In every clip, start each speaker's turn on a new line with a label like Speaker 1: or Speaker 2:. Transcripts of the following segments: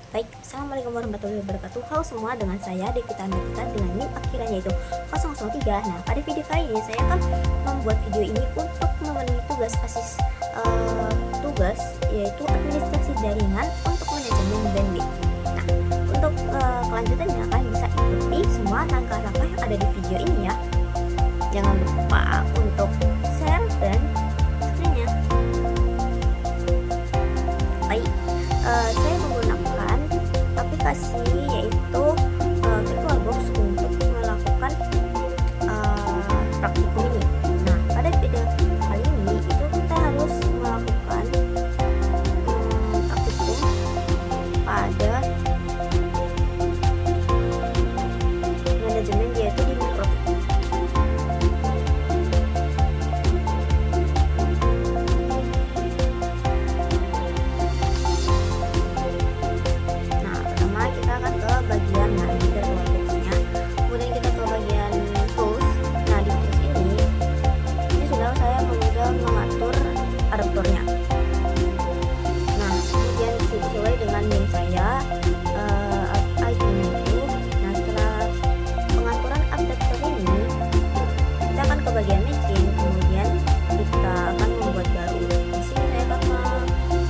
Speaker 1: Baik, Assalamualaikum warahmatullahi wabarakatuh. Halo semua, dengan saya Devita Andika dengan NIM akhirannya itu 003. Nah, pada video kali ini saya akan membuat video ini untuk memenuhi tugas yaitu administrasi jaringan untuk manajemen bandwidth. Nah, untuk kelanjutannya kalian bisa ikuti semua langkah-langkah yang ada di video ini ya. Jangan lupa untuk share dan screen-nya. Baik, saya menggunakan aplikasi yaitu VirtualBox untuk melakukan praktikum ini. Nah, pada video kali ini itu kita harus melakukan praktikum pada manajemen yaitu di Microtik. Nah, pertama kita akan ke bagian navigator VirtualBox-nya, kemudian kita ke bagian tools. Nah, di tools ini sudah saya mengatur adaptornya. Nah, kemudian sesuai dengan NIM saya itemnya itu. Nah, setelah pengaturan adaptor ini kita akan ke bagian matching, kemudian kita akan membuat baru. Di sini saya akan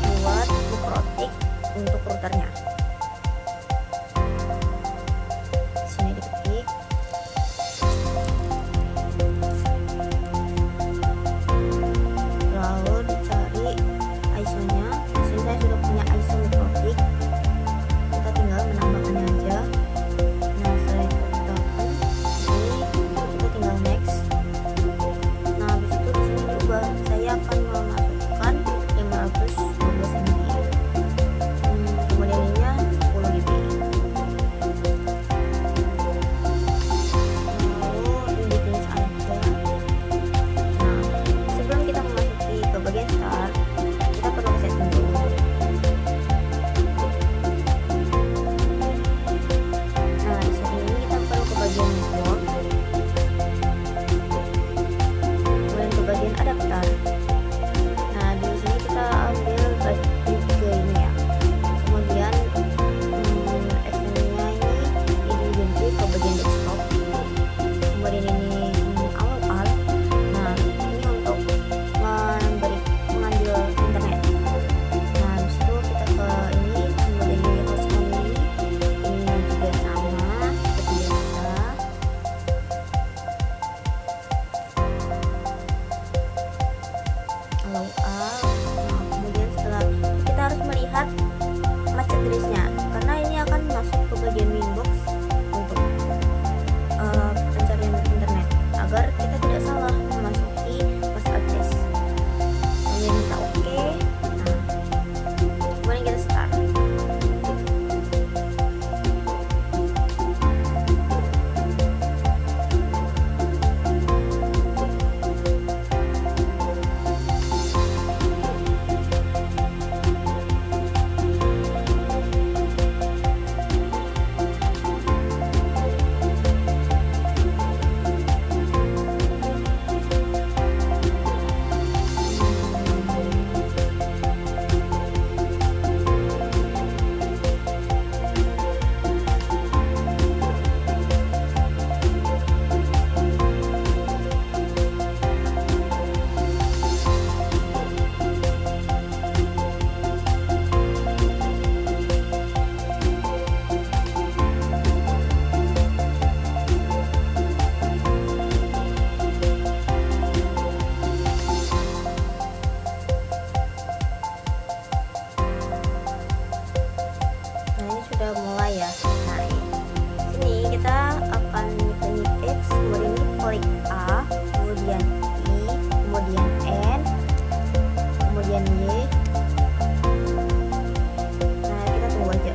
Speaker 1: membuat Microtik untuk routernya. Sini diketik, lalu dicari ISO-nya. Di sini saya sudah punya ISO Microtik, kita tinggal menambahkannya aja. Nah, saya tekan sini, kita tinggal next. Nah, habis itu di sini juga saya akan memasukkan 512 MB. Kemudian ininya 10 GB. Lalu ini finish aja. Nah, sebelum kita memasuki ke bagian start, kita perlu setting dulu. Nah, di sini kita perlu ke bagian network, kemudian ke bagian adapter. Nah, di sini kita ambil bagian 3 ini ya. Kemudian actionnya ini diganti ke bagian desktop. Kemudian ini awal. Nah, ini untuk mengambil internet. Nah, habis itu kita ke ini, kemudian ini hostcom ini juga sama seperti biasa. Allow all. Nah, kemudian setelah kita harus melihat MAC address-nya karena ini akan masuk ke bagian Winbox untuk pencarian internet agar kita tidak salah memasuki MAC address. Kemudian kita oke. Nah, kemudian kita start. Nah, ini sudah mulai ya. Nah, sini kita akan klik X, kemudian ini klik A, kemudian I, kemudian N, kemudian Y. Nah, kita tunggu aja.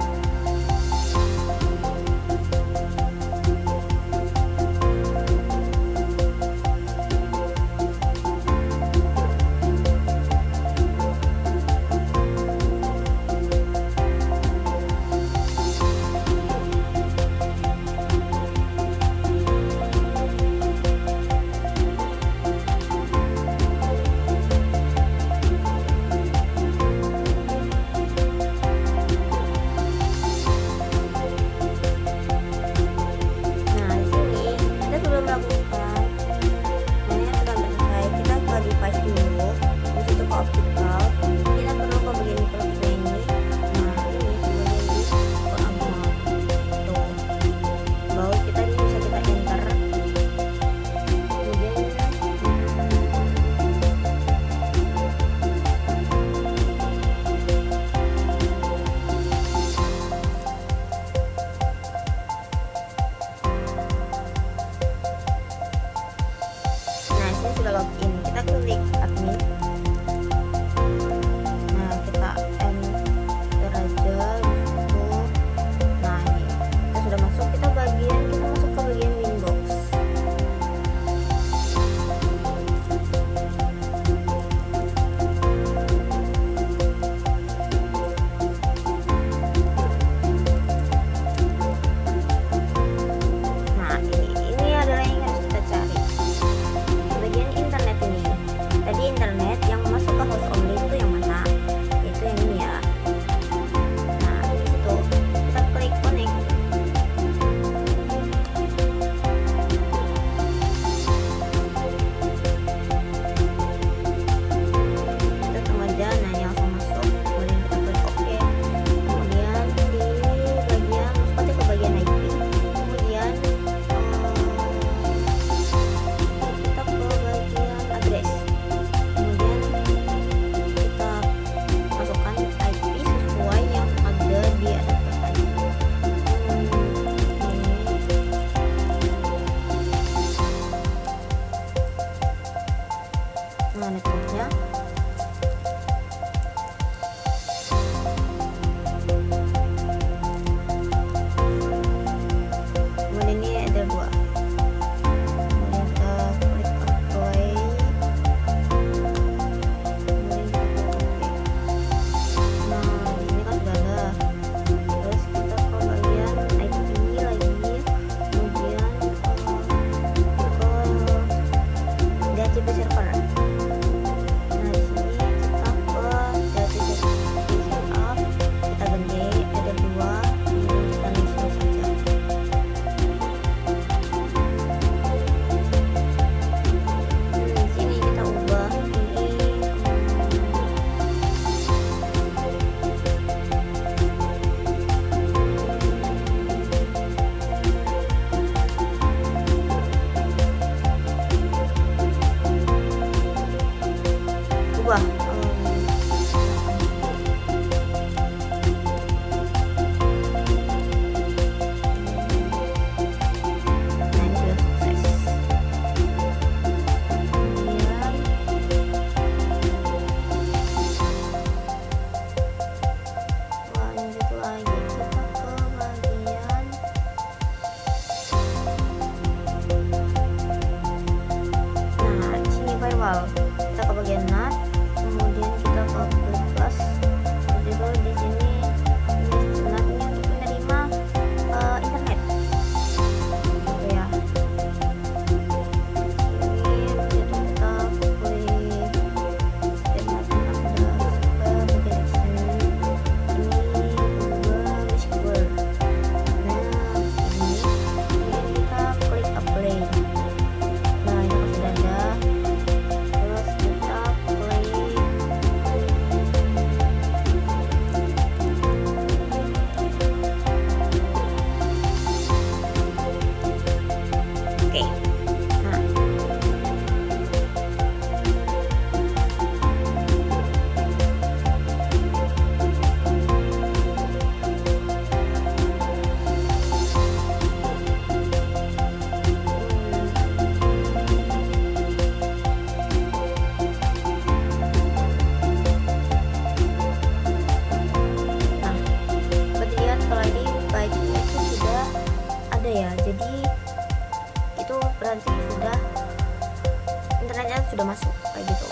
Speaker 1: sudah masuk kayak gitu.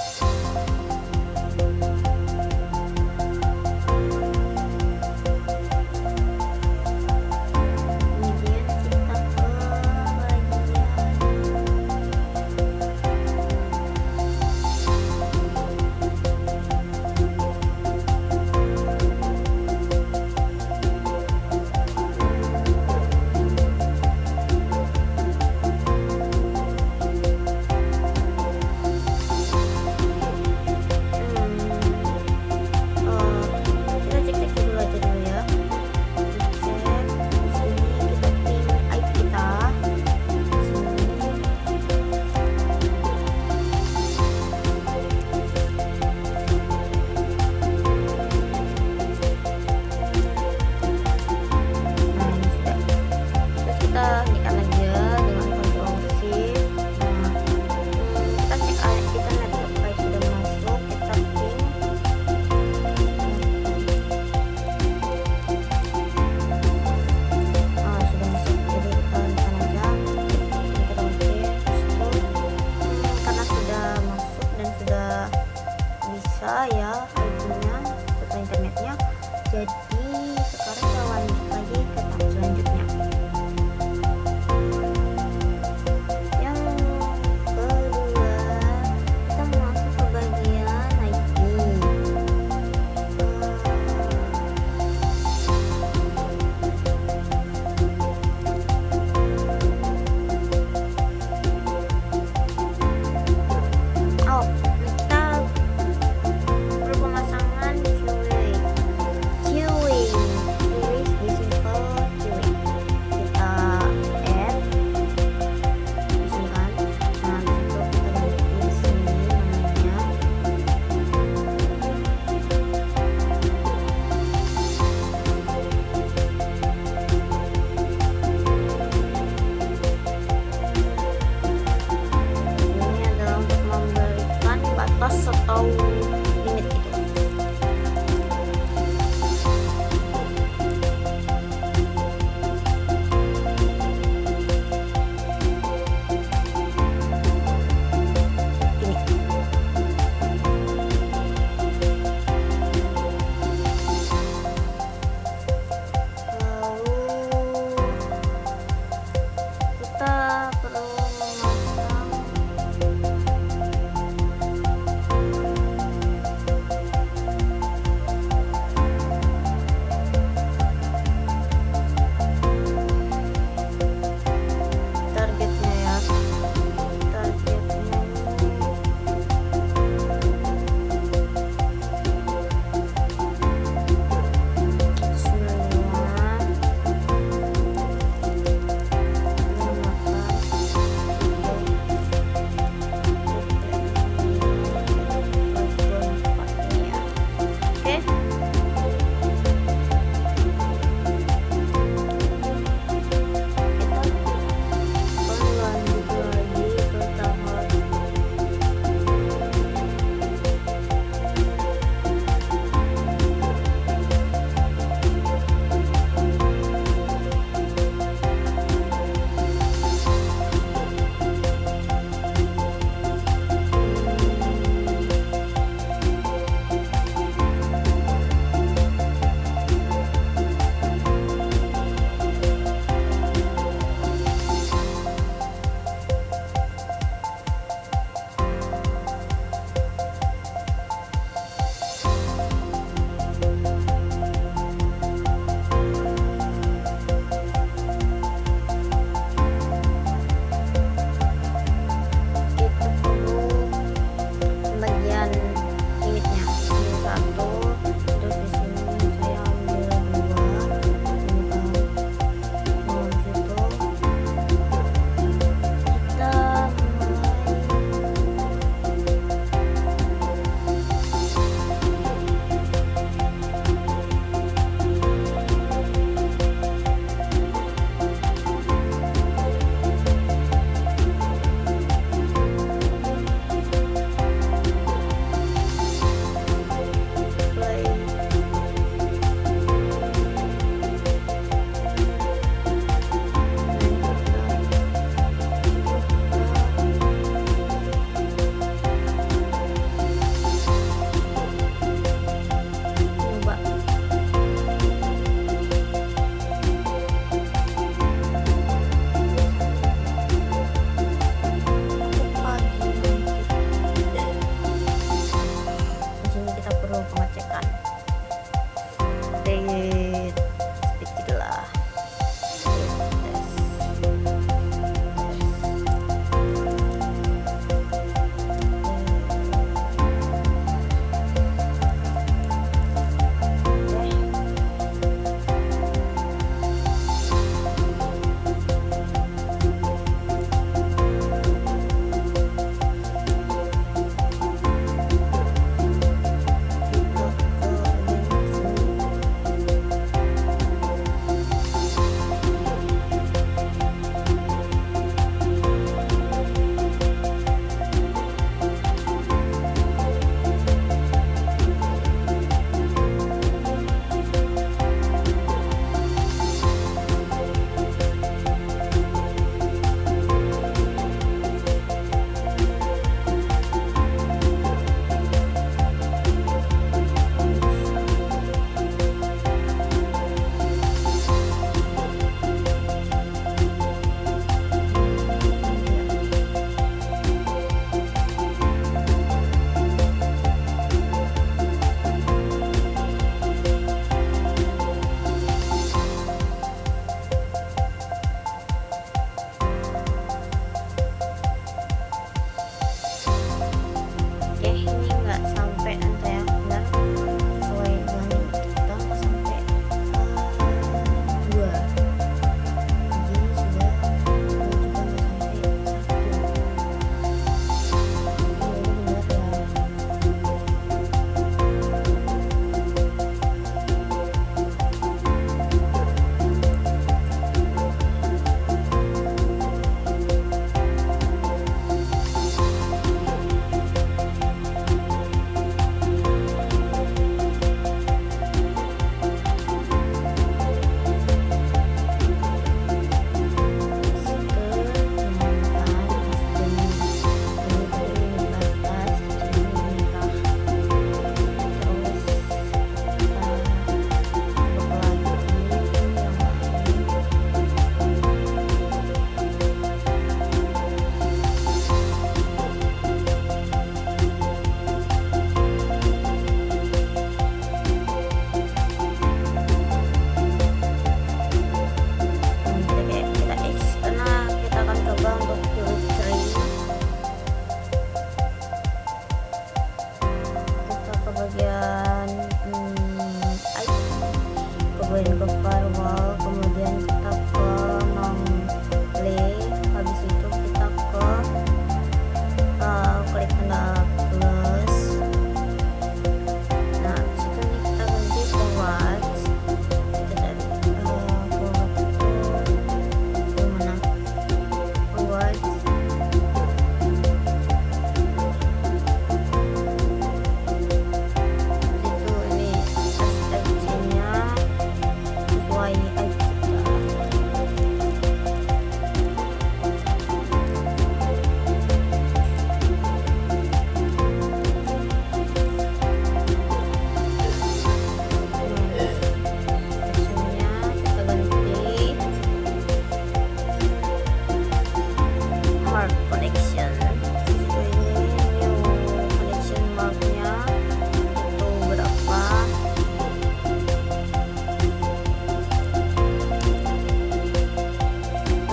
Speaker 1: Kemudian kita ke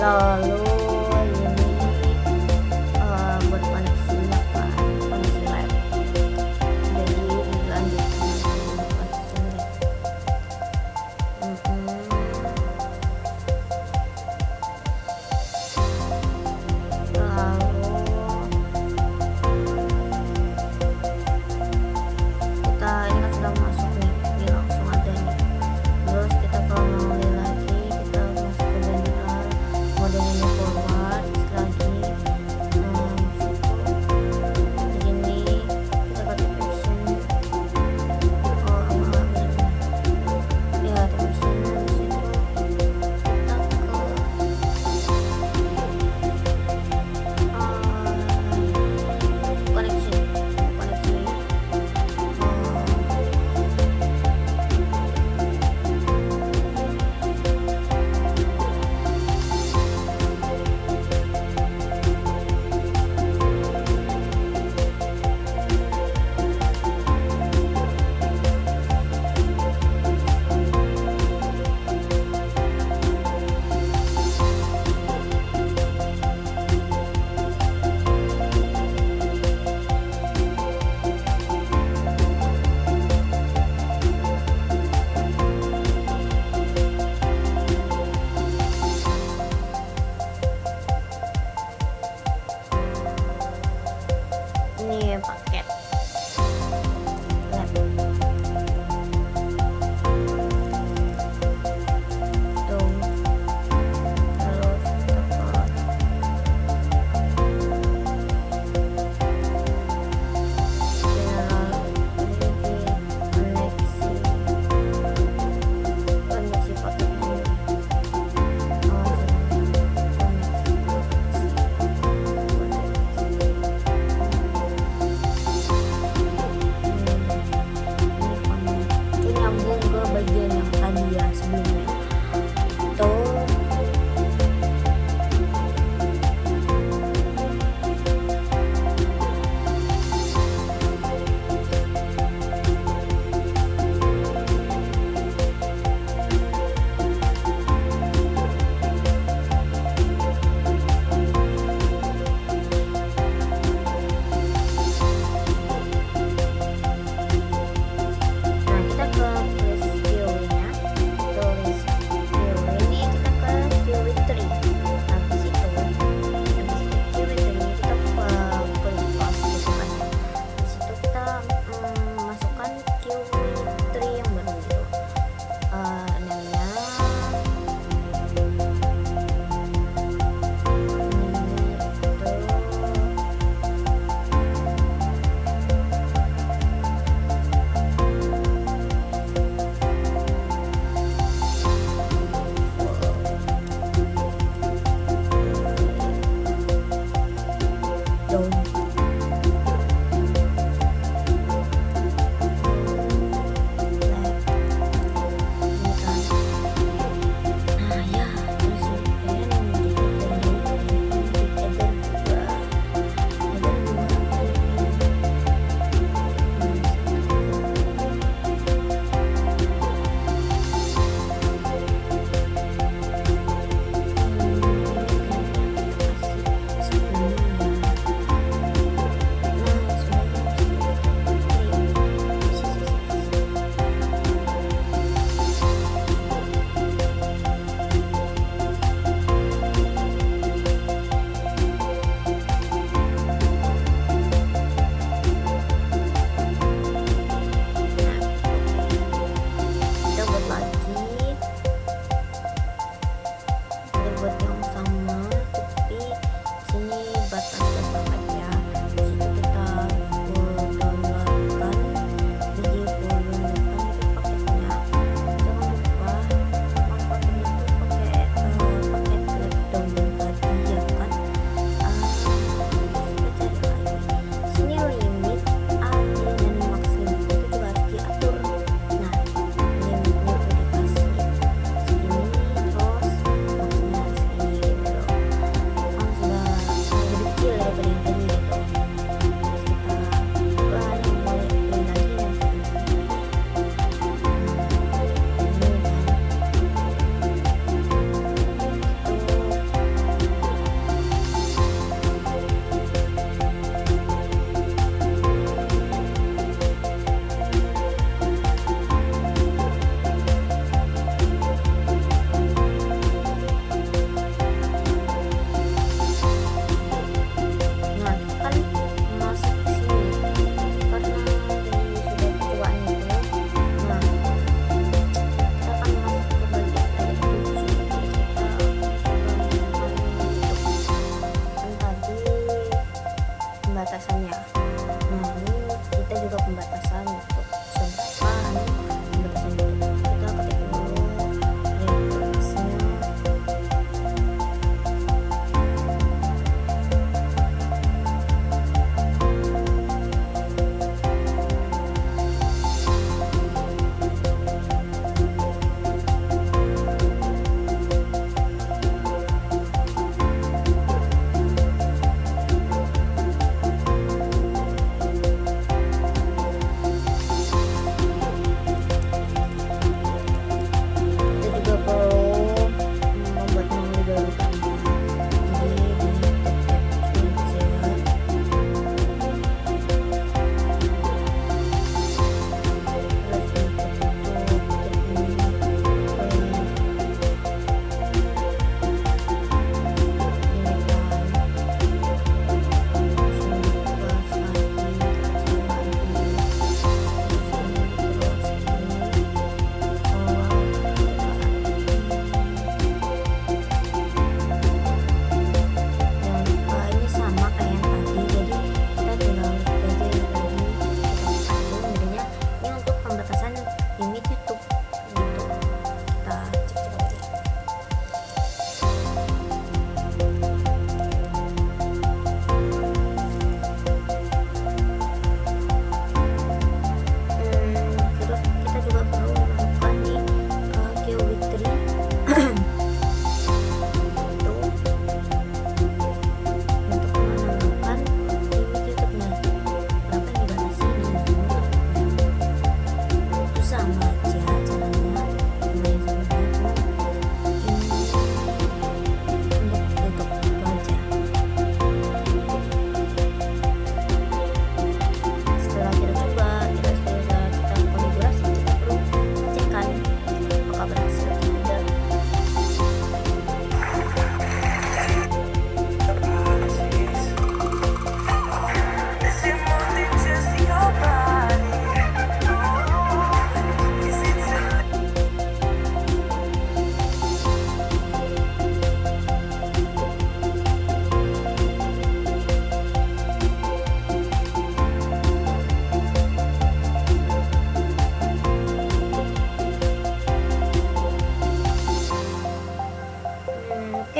Speaker 1: lalu ini buat koneksinya kan, koneksi lab, jadi dilanjut koneksi lab. Kita ini kan sudah masuk nih, ini langsung ada nih. Terus kita kalau mau mulai lagi, kita masuk ke general, mode ini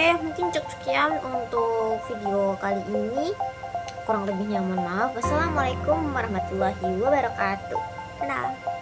Speaker 1: Oke, mungkin cukup sekian untuk video kali ini. Kurang lebihnya mohon maaf. Wassalamualaikum warahmatullahi wabarakatuh. Dadah.